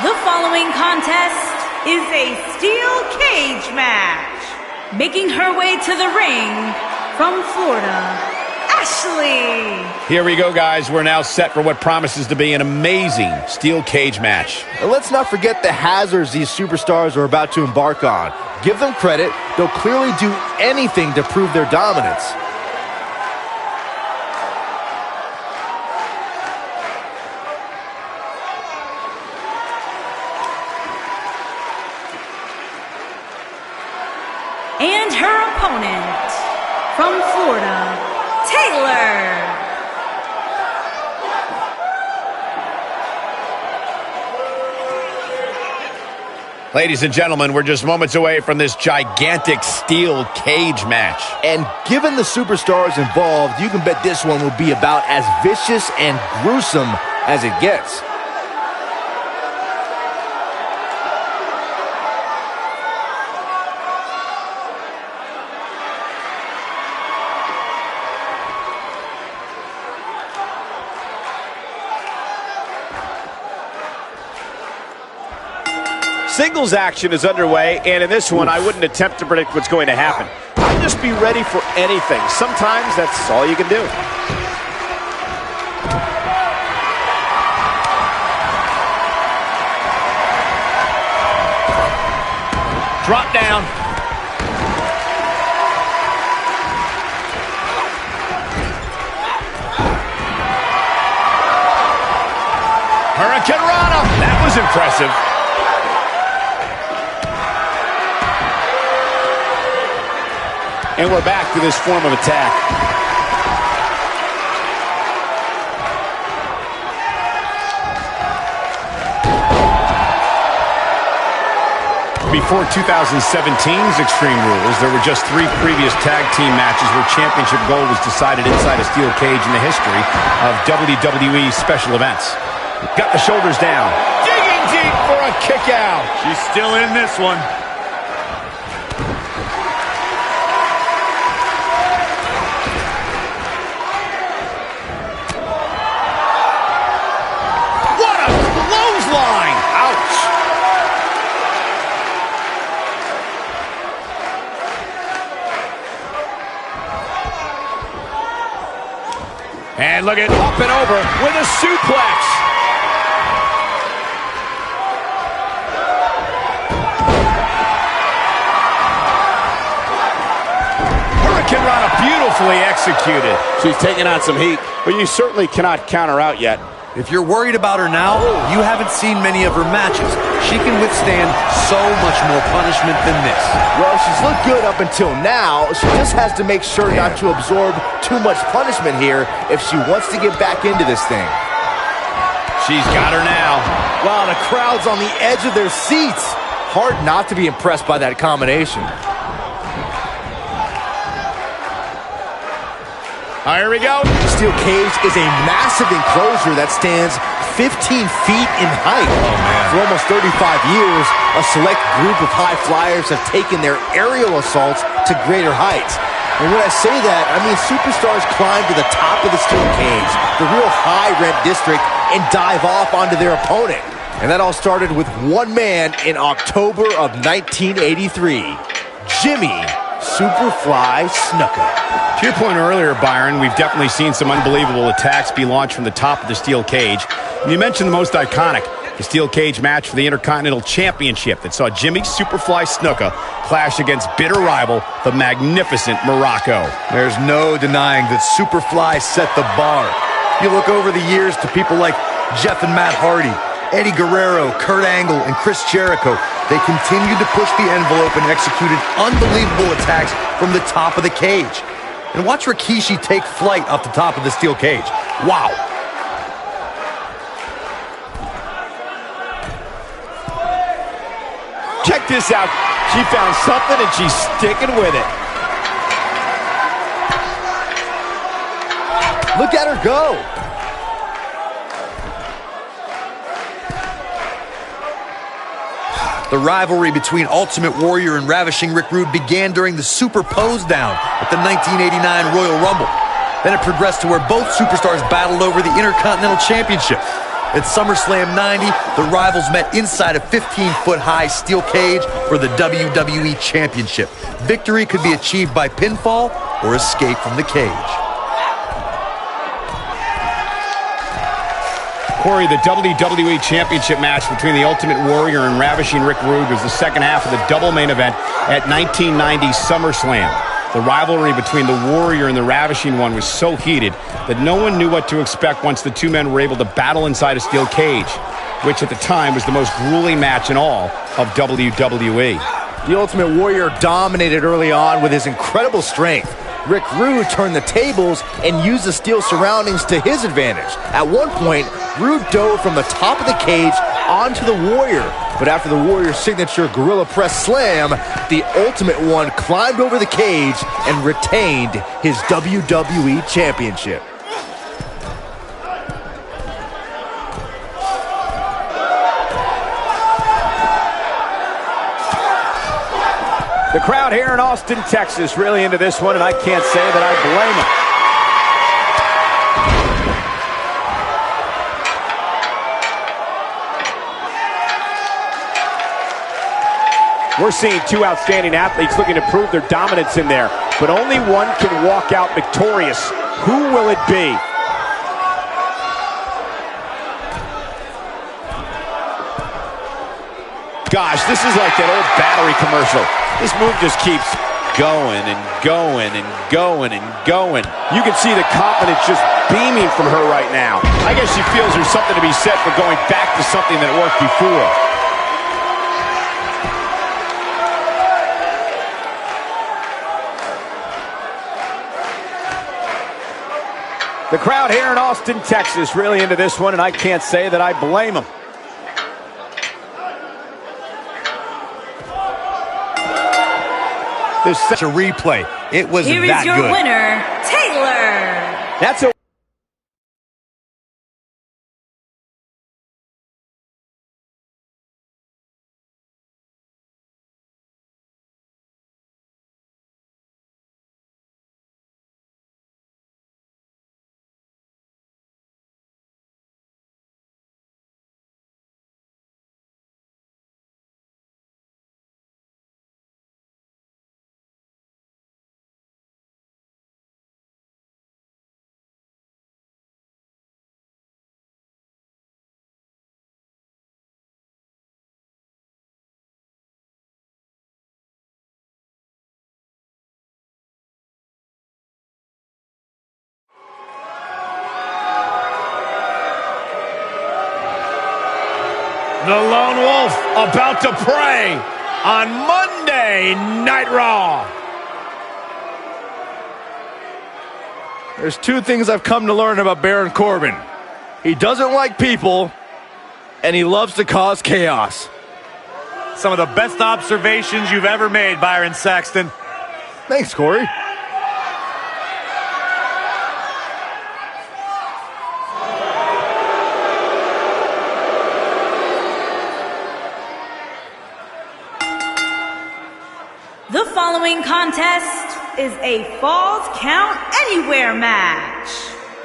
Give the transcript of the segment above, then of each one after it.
The following contest is a steel cage match. Making her way to the ring from Florida, Ashley. Here we go, guys. We're now set for what promises to be an amazing steel cage match. And let's not forget the hazards these superstars are about to embark on. Give them credit. They'll clearly do anything to prove their dominance. And her opponent, from Florida, Taylor. Ladies and gentlemen, we're just moments away from this gigantic steel cage match. And given the superstars involved, you can bet this one will be about as vicious and gruesome as it gets. Singles action is underway, and in this one, I wouldn't attempt to predict what's going to happen. I'd just be ready for anything. Sometimes that's all you can do. Drop down. Hurricane Rana. That was impressive. And we're back to this form of attack. Before 2017's Extreme Rules, there were just 3 previous tag team matches where championship gold was decided inside a steel cage in the history of WWE special events. Got the shoulders down. Digging deep for a kick out. She's still in this one. And look at up and over with a suplex. Hurricane Rana beautifully executed. She's taking on some heat, but you certainly cannot count her out yet. If you're worried about her now, you haven't seen many of her matches. She can withstand so much more punishment than this. Well, she's looked good up until now. She just has to make sure not to absorb too much punishment here if she wants to get back into this thing. She's got her now. Wow, the crowd's on the edge of their seats. Hard not to be impressed by that combination. Here we go. The steel cage is a massive enclosure that stands 15 feet in height. Oh, man. For almost 35 years, a select group of high flyers have taken their aerial assaults to greater heights. And when I say that, I mean superstars climb to the top of the steel cage, the real high-rent district, and dive off onto their opponent. And that all started with one man in October of 1983, Jimmy Superfly Snuka. To your point earlier, Byron, we've definitely seen some unbelievable attacks be launched from the top of the steel cage. And you mentioned the most iconic, the steel cage match for the Intercontinental Championship that saw Jimmy Superfly Snuka clash against bitter rival, the magnificent Morocco. There's no denying that Superfly set the bar. You look over the years to people like Jeff and Matt Hardy, Eddie Guerrero, Kurt Angle, and Chris Jericho. They continued to push the envelope and executed unbelievable attacks from the top of the cage. And watch Rikishi take flight off the top of the steel cage. Wow. Check this out. She found something and she's sticking with it. Look at her go. The rivalry between Ultimate Warrior and Ravishing Rick Rude began during the Super Pose Down at the 1989 Royal Rumble. Then it progressed to where both superstars battled over the Intercontinental Championship. At SummerSlam 90, the rivals met inside a 15-foot-high steel cage for the WWE Championship. Victory could be achieved by pinfall or escape from the cage. Corey, the WWE Championship match between the Ultimate Warrior and Ravishing Rick Rude was the second half of the double main event at 1990 SummerSlam. The rivalry between the Warrior and the Ravishing One was so heated that no one knew what to expect once the two men were able to battle inside a steel cage, which at the time was the most grueling match in all of WWE. The Ultimate Warrior dominated early on with his incredible strength. Rick Rude turned the tables and used the steel surroundings to his advantage. At one point, Rude dove from the top of the cage onto the Warrior. But after the Warrior's signature Gorilla Press Slam, the Ultimate One climbed over the cage and retained his WWE Championship. The crowd here in Austin, Texas, really into this one, and I can't say that I blame them. We're seeing two outstanding athletes looking to prove their dominance in there, but only one can walk out victorious. Who will it be? Gosh, this is like that old battery commercial. This move just keeps going and going and going and going. You can see the confidence just beaming from her right now. I guess she feels there's something to be said for going back to something that worked before. The crowd here in Austin, Texas, really into this one, and I can't say that I blame them. There's such a replay. It was Here that is your good. winner, Taylor. That's a The Lone Wolf about to prey on Monday Night Raw. There's two things I've come to learn about Baron Corbin. He doesn't like people, and he loves to cause chaos. Some of the best observations you've ever made, Byron Saxton. Thanks, Corey. The following contest is a Falls Count Anywhere match.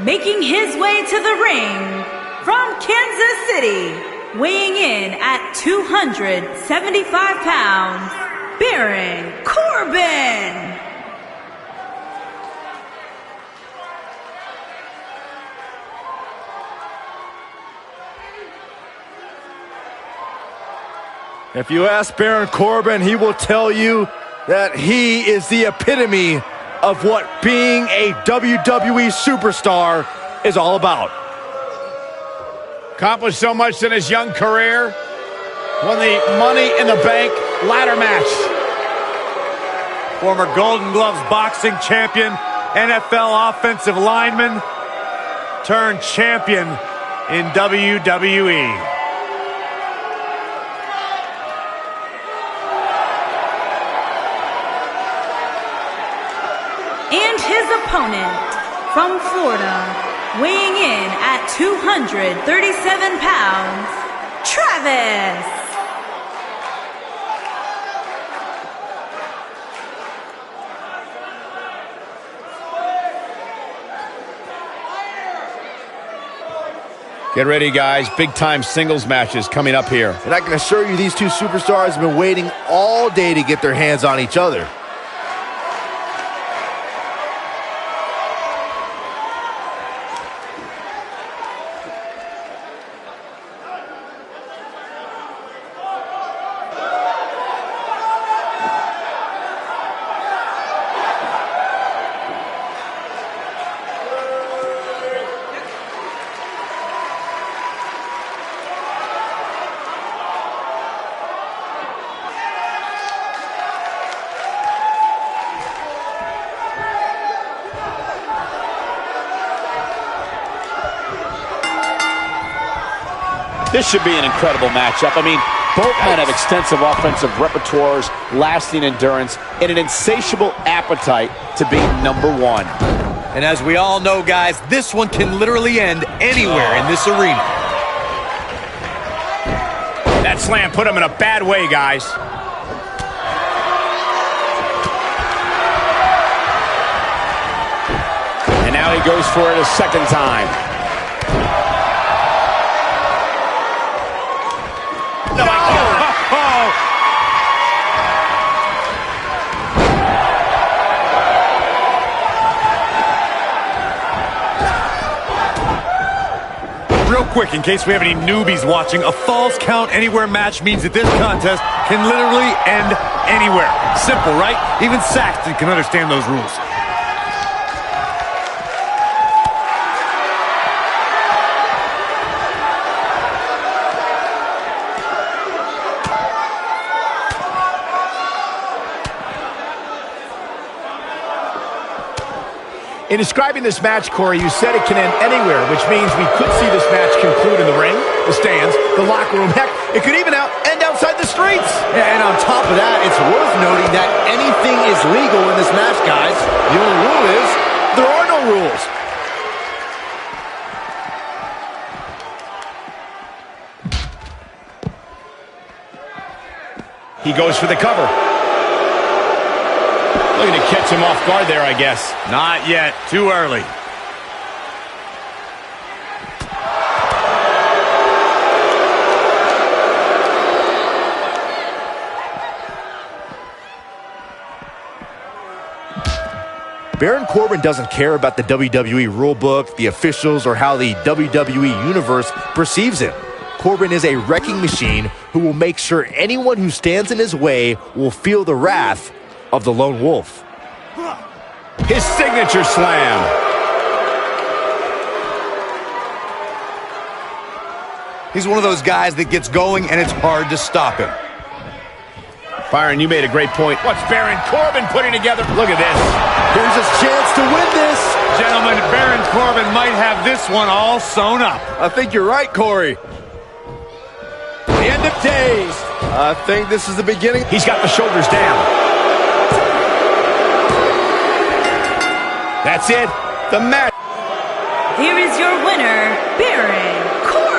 Making his way to the ring from Kansas City, weighing in at 275 pounds, Baron Corbin. If you ask Baron Corbin, he will tell you that he is the epitome of what being a WWE superstar is all about. Accomplished so much in his young career. Won the Money in the Bank ladder match. Former Golden Gloves boxing champion, NFL offensive lineman, turned champion in WWE. And his opponent from Florida, weighing in at 237 pounds, Travis. Get ready, guys. Big-time singles matches coming up here. And I can assure you these two superstars have been waiting all day to get their hands on each other. This should be an incredible matchup. I mean, both men have extensive offensive repertoires, lasting endurance, and an insatiable appetite to be number one. And as we all know, guys, this one can literally end anywhere in this arena. That slam put him in a bad way, guys. And now he goes for it a second time. Real quick, in case we have any newbies watching, a falls count anywhere match means that this contest can literally end anywhere. Simple, right? Even Saxton can understand those rules. In describing this match, Corey, you said it can end anywhere, which means we could see this match conclude in the ring, the stands, the locker room. Heck, it could even end outside the streets. And on top of that, it's worth noting that anything is legal in this match, guys. The only rule is there are no rules. He goes for the cover. Looking to catch him off guard there, I guess. Not yet. Too early. Baron Corbin doesn't care about the WWE rulebook, the officials, or how the WWE Universe perceives him. Corbin is a wrecking machine who will make sure anyone who stands in his way will feel the wrath of the Lone Wolf. His signature slam. He's one of those guys that gets going and it's hard to stop him. Byron, you made a great point. What's Baron Corbin putting together? Look at this. Here's his chance to win this. Gentlemen, Baron Corbin might have this one all sewn up. I think you're right, Corey. The end of days. I think this is the beginning. He's got the shoulders down. That's it. The match. Here is your winner, Baron Corbin.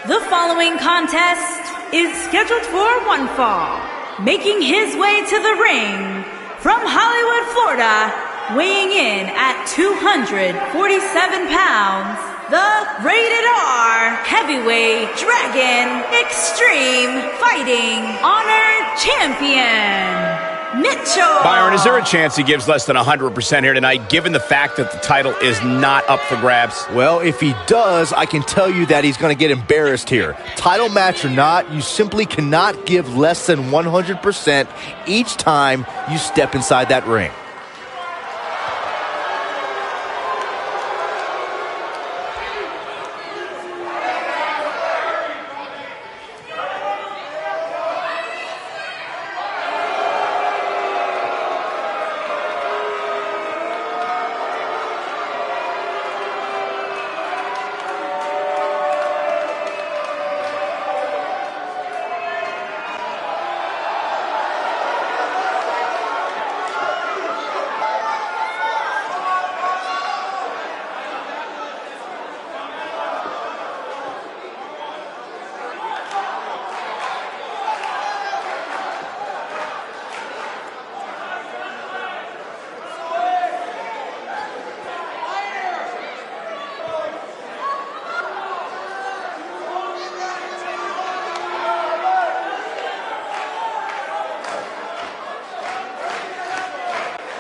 The following contest is scheduled for one fall. Making his way to the ring from Hollywood, Florida, weighing in at 247 pounds, the Rated R Heavyweight Dragon Extreme Fighting Honor Champion, Mitchell. Byron, is there a chance he gives less than 100% here tonight, given the fact that the title is not up for grabs? Well, if he does, I can tell you that he's going to get embarrassed here. Title match or not, you simply cannot give less than 100% each time you step inside that ring.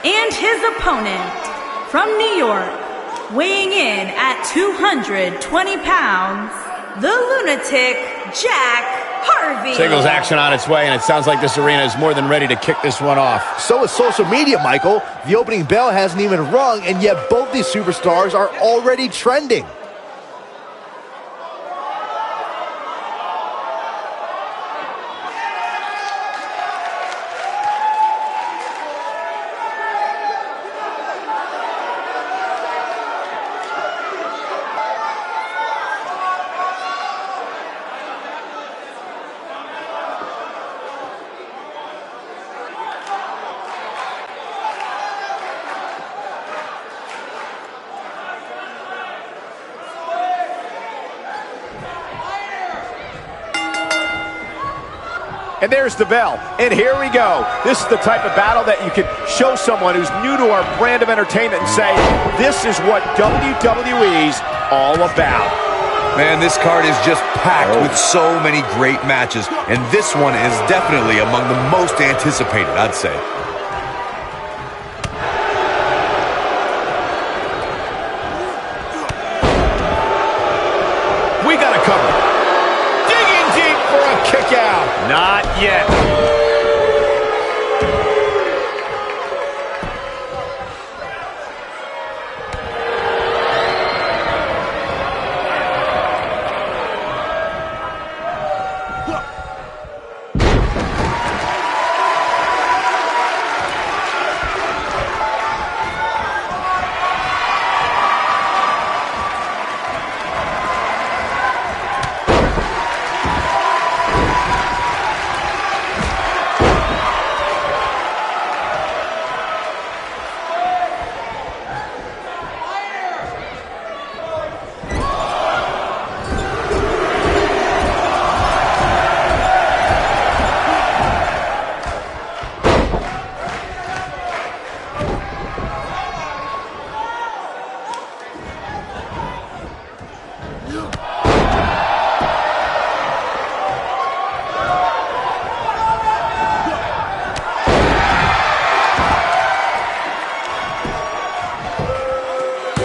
And his opponent, from New York, weighing in at 220 pounds, the lunatic Jack Harvey. Singles action on its way, and it sounds like this arena is more than ready to kick this one off. So is social media, Michael. The opening bell hasn't even rung, and yet both these superstars are already trending. And there's the bell, and here we go. This is the type of battle that you can show someone who's new to our brand of entertainment and say, this is what WWE's all about. Man, this card is just packed with so many great matches, and this one is definitely among the most anticipated, I'd say. We got it covered. Digging deep for a kick out. Not yet.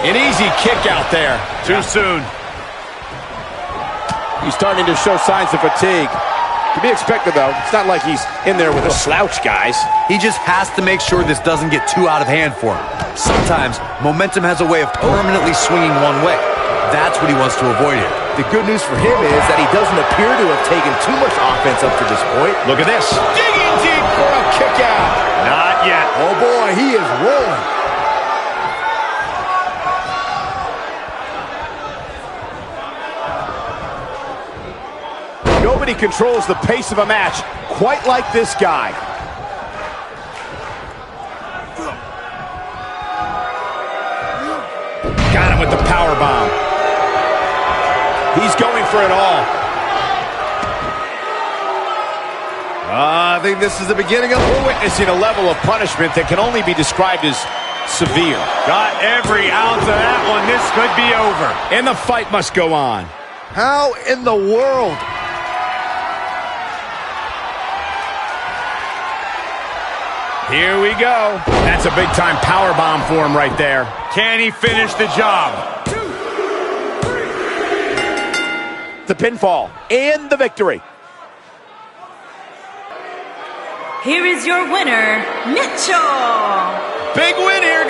An easy kick out there. Too soon. He's starting to show signs of fatigue. To be expected, though. It's not like he's in there with a slouch, guys. He just has to make sure this doesn't get too out of hand for him. Sometimes, momentum has a way of permanently swinging one way. That's what he wants to avoid here. The good news for him is that he doesn't appear to have taken too much offense up to this point. Look at this. Digging deep for a kick out. Not yet. Oh boy, he is rolling. Nobody controls the pace of a match quite like this guy. Got him with the power bomb. He's going for it all. I think this is the beginning of We're witnessing a level of punishment that can only be described as severe. Got every ounce of that one. This could be over. And the fight must go on. How in the world? Here we go. That's a big-time power bomb for him right there. Can he finish the job? The pinfall and the victory. Here is your winner, Mitchell. Big win here.